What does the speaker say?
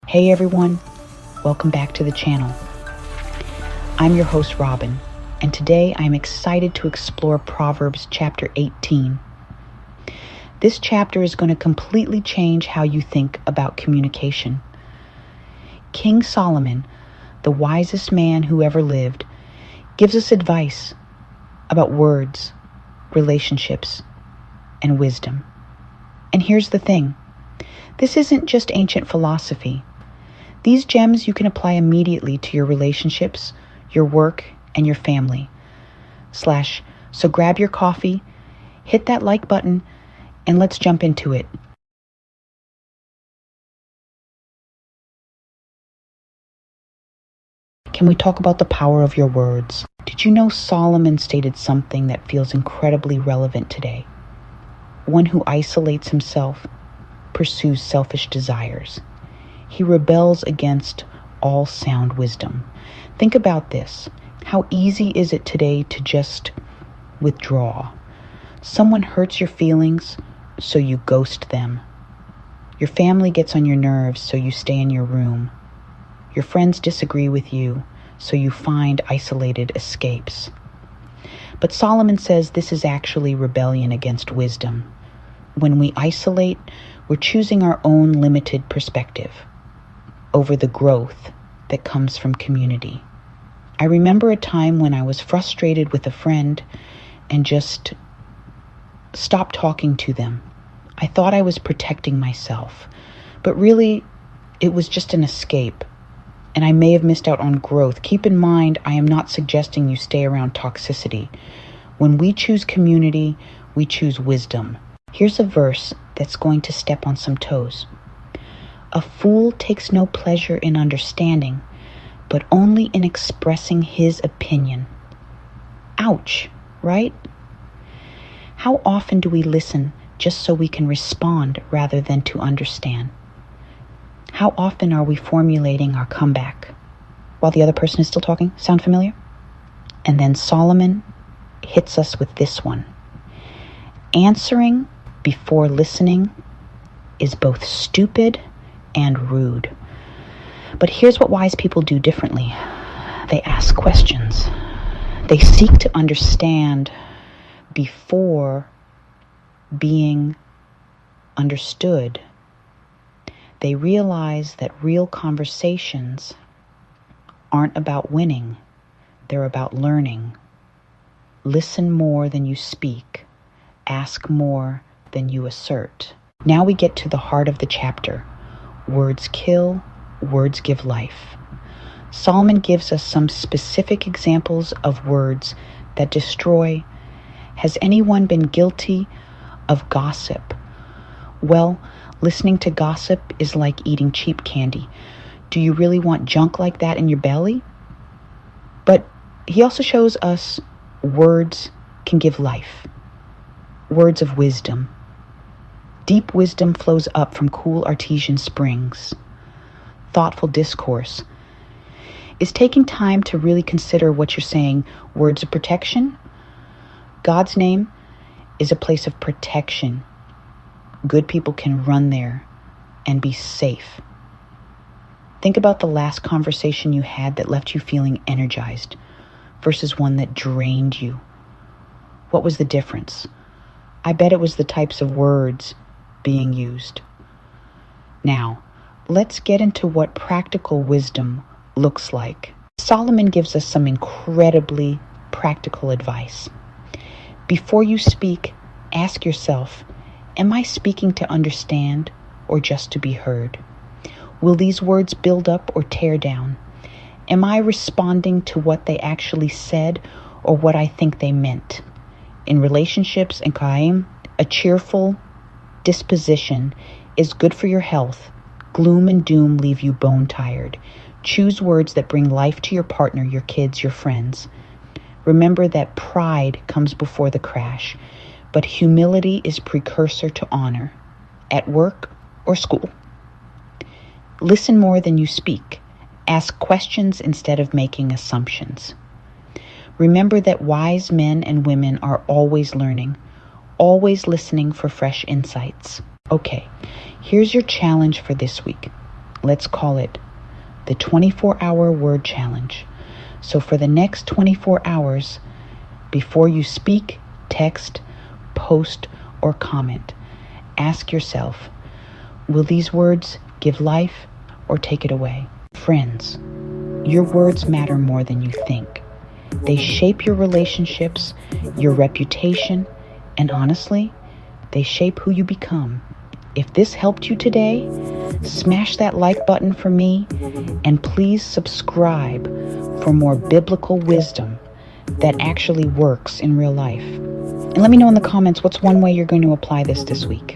Hey everyone, welcome back to the channel. I'm your host Robin, and today I'm excited to explore Proverbs chapter 18. This chapter is going to completely change how you think about communication. King Solomon, the wisest man who ever lived, gives us advice about words, relationships, and wisdom. And here's the thing. This isn't just ancient philosophy. These gems you can apply immediately to your relationships, your work, and your family. So grab your coffee, hit that like button, and let's jump into it. Can we talk about the power of your words? Did you know Solomon stated something that feels incredibly relevant today? One who isolates himself, pursues selfish desires. He rebels against all sound wisdom. Think about this. How easy is it today to just withdraw? Someone hurts your feelings, so you ghost them. Your family gets on your nerves, so you stay in your room. Your friends disagree with you, so you find isolated escapes. But Solomon says this is actually rebellion against wisdom. When we isolate, we're choosing our own limited perspective over the growth that comes from community. I remember a time when I was frustrated with a friend and just stopped talking to them. I thought I was protecting myself, but really it was just an escape, and I may have missed out on growth. Keep in mind, I am not suggesting you stay around toxicity. When we choose community, we choose wisdom. Here's a verse that's going to step on some toes. A fool takes no pleasure in understanding, but only in expressing his opinion. Ouch, right? How often do we listen just so we can respond rather than to understand? How often are we formulating our comeback while the other person is still talking? Sound familiar? And then Solomon hits us with this one. Answering before listening is both stupid and rude. But here's what wise people do differently. They ask questions. They seek to understand before being understood. They realize that real conversations aren't about winning. They're about learning. Listen more than you speak. Ask more than you assert. Now we get to the heart of the chapter. Words kill, words give life. Solomon gives us some specific examples of words that destroy. Has anyone been guilty of gossip? Well, listening to gossip is like eating cheap candy. Do you really want junk like that in your belly? But he also shows us words can give life. Words of wisdom. Deep wisdom flows up from cool artesian springs. Thoughtful discourse is taking time to really consider what you're saying. Words of protection. God's name is a place of protection. Good people can run there and be safe. Think about the last conversation you had that left you feeling energized versus one that drained you. What was the difference? I bet it was the types of words being used. Now, let's get into what practical wisdom looks like. Solomon gives us some incredibly practical advice. Before you speak, ask yourself, am I speaking to understand or just to be heard? Will these words build up or tear down? Am I responding to what they actually said or what I think they meant? In relationships and Kaim, a cheerful disposition is good for your health. Gloom and doom leave you bone tired. Choose words that bring life to your partner, your kids, your friends. Remember that pride comes before the crash, but humility is precursor to honor, at work or school. Listen more than you speak. Ask questions instead of making assumptions. Remember that wise men and women are always learning, always listening for fresh insights. Okay, here's your challenge for this week. Let's call it the 24-hour word challenge. So for the next 24 hours, before you speak, text, post, or comment, ask yourself, will these words give life or take it away? Friends, your words matter more than you think. They shape your relationships, your reputation, and honestly, they shape who you become. If this helped you today, smash that like button for me, and please subscribe for more biblical wisdom that actually works in real life. And let me know in the comments what's one way you're going to apply this week.